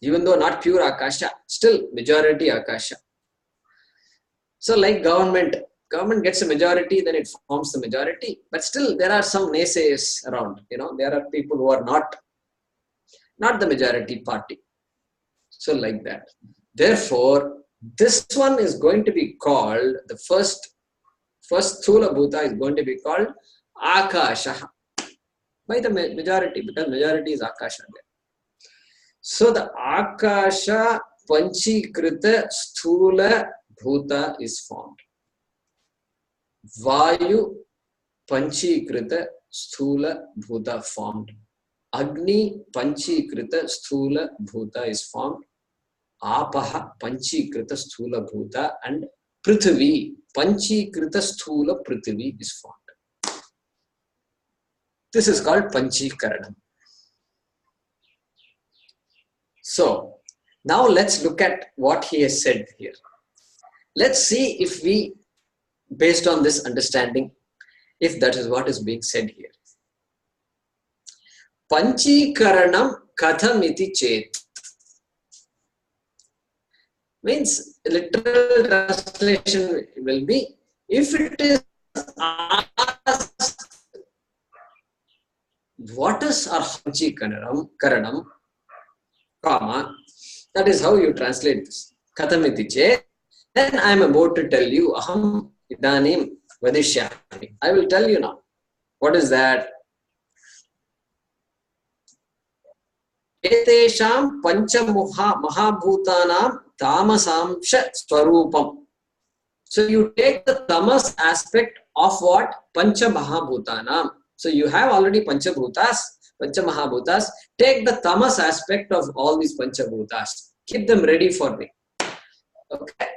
Even though not pure Akasha, still majority Akasha. So like government gets a majority, then it forms the majority. But still there are some naysayers around. There are people who are not the majority party. So like that. Therefore, this one is going to be called, the first Sthula Bhuta is going to be called Akasha by the majority, because majority is Akasha there. So the Akasha Panchikrita Sthula Bhuta is formed. Vayu Panchikrita Sthula Bhuta formed. Agni Panchikrita Sthula Bhuta is formed. Apaha Panchikrita Sthula Bhuta, and Prithvi Panchikrita Sthula Prithvi is formed. This is called Panchikaranam. So, now let's look at what he has said here. Let's see if we, based on this understanding, if that is what is being said here. Panchikaranam kathamiti chet. Means literal translation will be, if it is asked, what is our Panchikaranam, comma, that is how you translate this. Kathamiti chet. Then I am about to tell you, aham idanim vadishyami. I will tell you now. What is that? Etesham pancha mahabhutanam tamasamsha swarupam. So you take the tamas aspect of what? Pancha mahabhutanam. So you have already pancha mahabhutas. Take the tamas aspect of all these pancha bhutas. Keep them ready for me. Okay.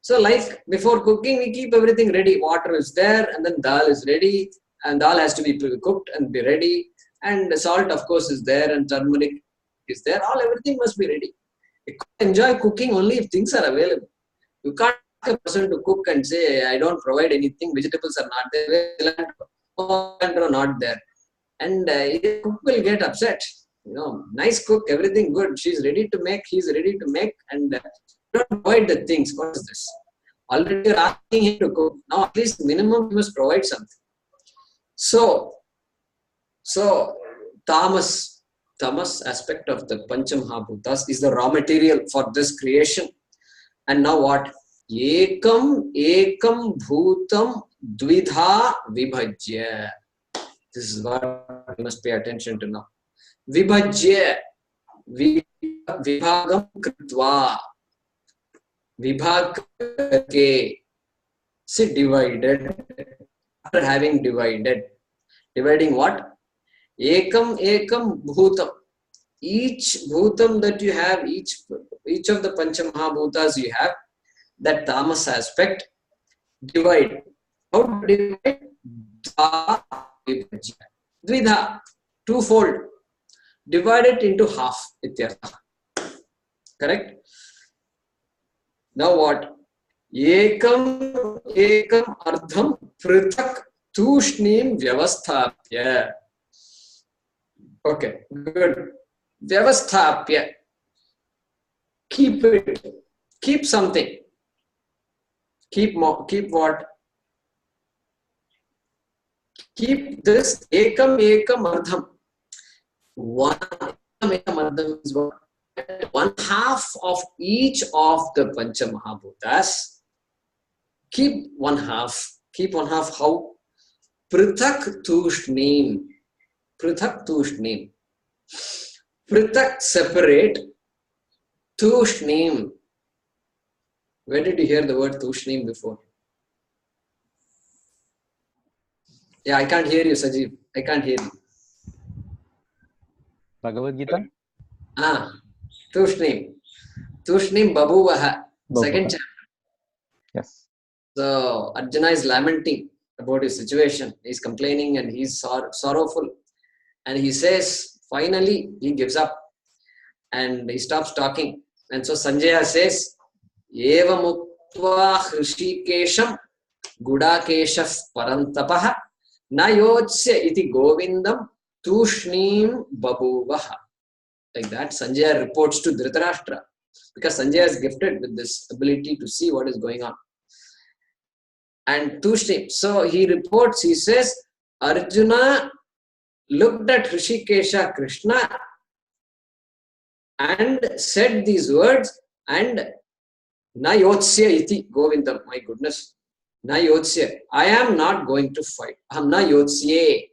So like before cooking, we keep everything ready. Water is there, and then dal is ready, and dal has to be cooked and be ready. And salt, of course, is there, and turmeric is there. Everything must be ready. You can enjoy cooking only if things are available. You can't ask a person to cook and say, I don't provide anything, vegetables are not there, cilantro not there. And the cook will get upset. Nice cook, everything good. She's ready to make, he's ready to make, and don't provide the things. What is this? Already you're asking him to cook. Now at least minimum you must provide something. So tamas aspect of the Panchamahabhutas is the raw material for this creation. And now what? Ekam bhutam dvidha vibhajya. This This is what you must pay attention to now. Vibhajya, vibhagam kritva, vibhag karke, see divided, after having divided. Dividing what? Ekam ekam bhutam. Each bhutam that you have, each of the Panchamahabhutas you have, that tamas aspect, divide. How to divide? Dvidha, twofold. Divide it into half. Correct? Now what? Ekam ardham prithak tushnim vyavasthapya. Okay, good. Vyavasthapya. Keep it. Keep something. Keep what? Keep this ekam ardham. One ardham is what? One half of each of the Panchamahabhutas. Keep one half. Keep one half. How? Prithak tushnim. Prithak tushnim. Prithak, separate. Tushnim. Where did you hear the word tushnim before? Yeah, I can't hear you, Sajeev. I can't hear you. Bhagavad Gita? Tushnim. Tushnim babuvaha. Second chapter. Yes. So Arjuna is lamenting about his situation. He's complaining and he's sorrowful. And he says, finally, he gives up. And he stops talking. And so Sanjaya says, Eva muktva hrishikesham gudakeshaf parantapaha na yotsya iti govindam tushnim babuvaha. Like that, Sanjaya reports to Dhritarashtra. Because Sanjaya is gifted with this ability to see what is going on. And tushnim. So he reports, he says, Arjuna looked at Hrishikesha Krishna and said these words, and na yotsya iti govindam. My goodness. Na yotsya. I am not going to fight. Aham na yotsye.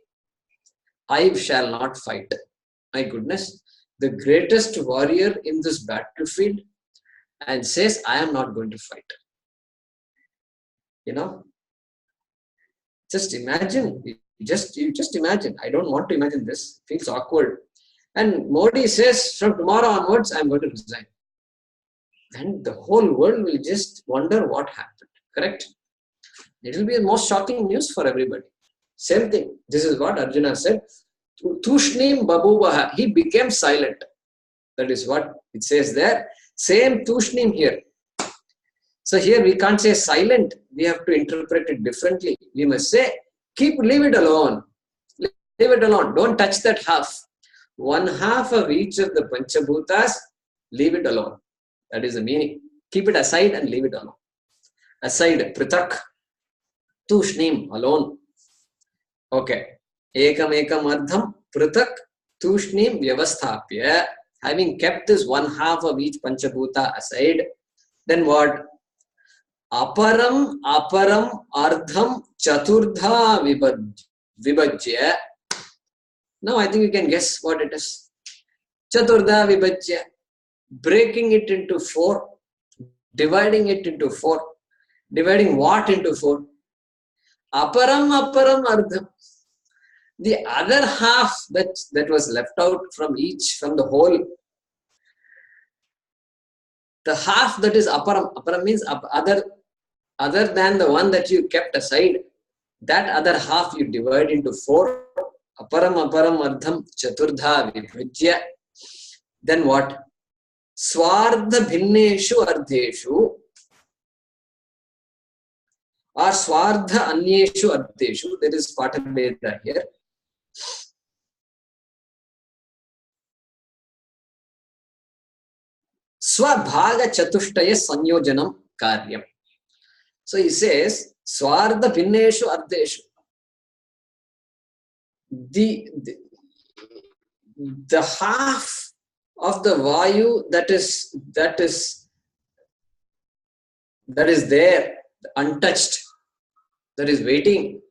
I shall not fight. My goodness. The greatest warrior in this battlefield and says, I am not going to fight. You know? Just imagine. You just imagine. I don't want to imagine this. It feels awkward. And Modi says, from tomorrow onwards, I'm going to resign. And the whole world will just wonder what happened. Correct? It will be the most shocking news for everybody. Same thing. This is what Arjuna said. Tushnim babuvaha. He became silent. That is what it says there. Same tushnim here. So here we can't say silent. We have to interpret it differently. We must say, leave it alone. Leave it alone. Don't touch that half. One half of each of the Panchabhutas, leave it alone. That is the meaning. Keep it aside and leave it alone. Aside, prithak, tushnim, alone. Okay. Ekam ardham, prithak, tushnim, vyavasthapya. Having kept this one half of each Panchabhuta aside, then what? Aparam, ardham, chaturdha vibhajya. Now I think you can guess what it is. Chaturdha vibhajya. Breaking it into four. Dividing it into four. Dividing what into four? Aparam ardham. The other half that was left out from the whole. The half that is aparam. Aparam means other than the one that you kept aside. That other half you divide into four. Aparam ardham chaturdha vibhajya. Then what? Swardha bhinneshu ardheshu or swardha anyeshu ardheshu. There is Tattvabodha here. Swabhaga chatushtaya sanyojanam karyam. So he says, swardha bhinneshu ardheshu. The half of the vayu that is there, untouched, that is waiting,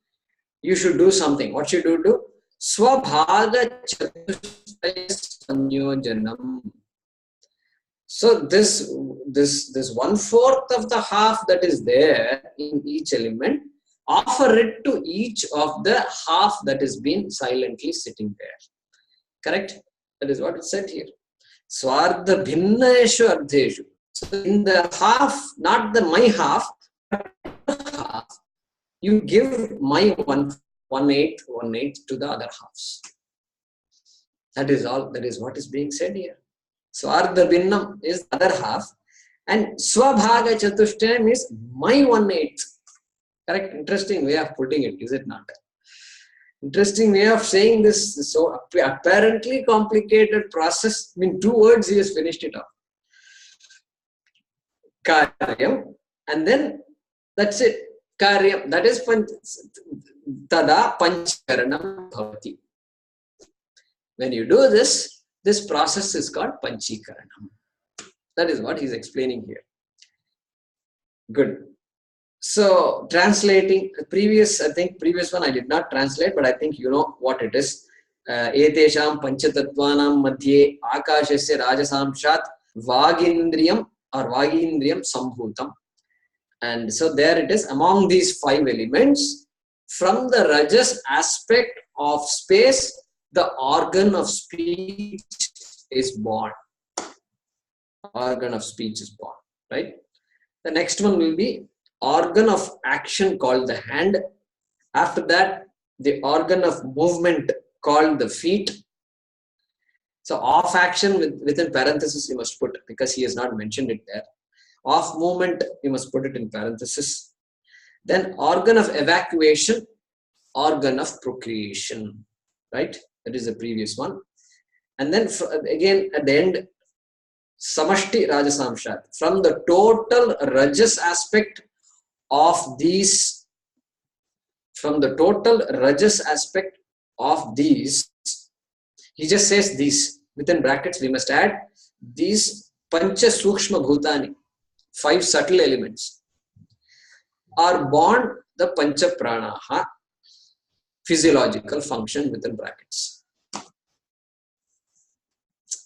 you should do something. What should you do? Swabhaga Chatushtaya Sanyojanam. So this 1/4 of the half that is there in each element, offer it to each of the half that has been silently sitting there. Correct? That is what it said here. Swardha bhinnayeshu ardheshu. So in the half, not the my half, half, you give my 1/8 to the other halves. That is all. That is what is being said here. Swardha bhinnam is the other half, and swabhaga chatushtayam is my 1/8. Correct? Interesting way of putting it, is it not? Interesting way of saying this. So apparently complicated process. In 2 words, he has finished it off. Karyam, and then that's it. Karyam, that is tada panchikaranam bhavati. When you do this, this process is called panchikaranam. That is what he is explaining here. Good. So translating previous one I did not translate, but I think you know what it is. Etesham panchatattvanam madhye akashasya rajasamshat vagindriyam or vagindriyam sambhutam. And so there it is, among these 5 elements, from the rajas aspect of space, the organ of speech is born. Organ of speech is born, right? The next one will be organ of action called the hand. After that, the organ of movement called the feet. So off action within parenthesis you must put, because he has not mentioned it there. Off movement you must put it in parenthesis. Then organ of evacuation, organ of procreation, right? That is the previous one. And then again at the end, samashti rajasamshat, from the total rajas aspect of these, he just says these, within brackets we must add these pancha sukshma bhutani, 5 subtle elements, are born the pancha pranaha, physiological function within brackets.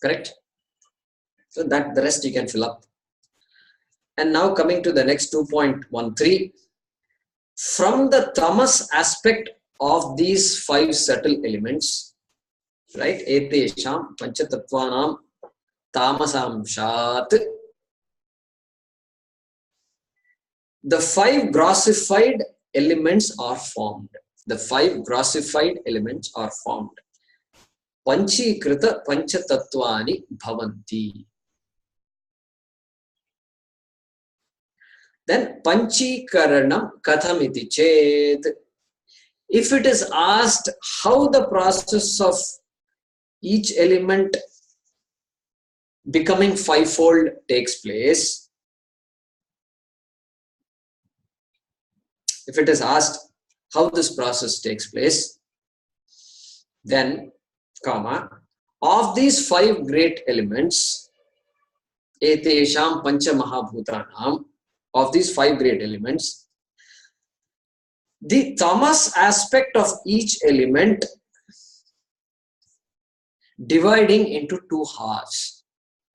Correct? So that the rest you can fill up. And now coming to the next 2.13, from the tamas aspect of these 5 subtle elements, right? Etesham panchatattvanam tamasamshat, the 5 grossified elements are formed. The 5 grossified elements are formed. Panchikrita panchatatvani bhavanti. Then panchikaranam kathamiti chet. If it is asked how the process of each element becoming 5-fold takes place, if it is asked how this process takes place, then, of these 5 great elements, etesham pancha mahabhutanam, of these 5 great elements, the tamas aspect of each element dividing into 2 halves.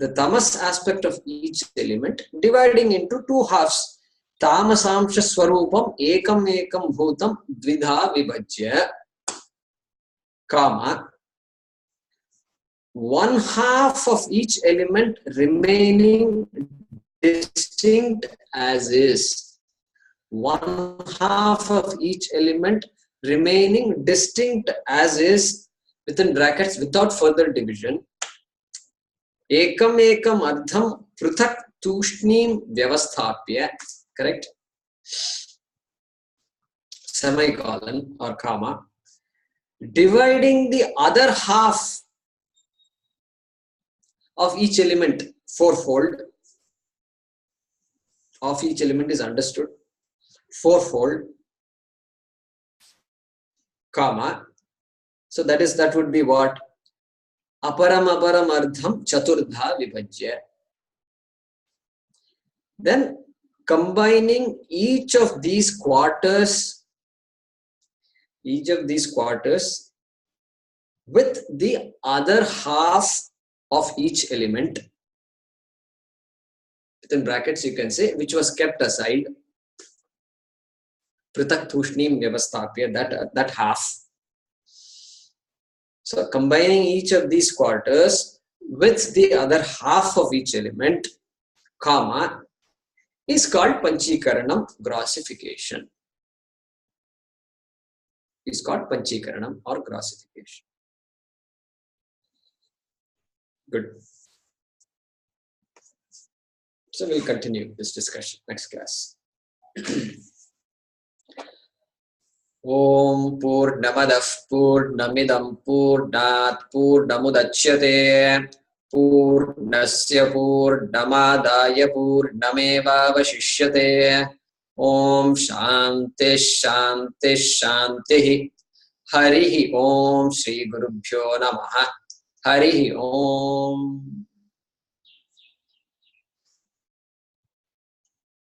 The tamas aspect of each element dividing into 2 halves. Tamasamsha swarupam ekam ekam bhutam dvidha vibhajya, 1/2 of each element remaining distinct as is. 1/2 of each element remaining distinct as is, within brackets, without further division. Ekam ekam ardham pruthak tushnim vyavasthapya. Correct? Semicolon or comma. Dividing the other half of each element 4-fold. Of each element is understood. 4-fold. Comma. So that would be what? Aparam aparam ardham chaturdha vibhajya. Then combining each of these quarters with the other half of each element, within brackets you can say, which was kept aside, pritak tushnim vyavasthapya, that half. So combining each of these quarters with the other half of each element, comma, is called panchikaranam, grossification. Is called panchikaranam or grossification. Good. So we'll continue this discussion next class. Om Purnamadah Purnamidam Purnat Purnamudachyate Purnasya Purnamadaya Purnameva Vashishyate. Om Shanti Shanti Shanti. Harihi Om Shri Gurubhyo Namaha. Harihi Om.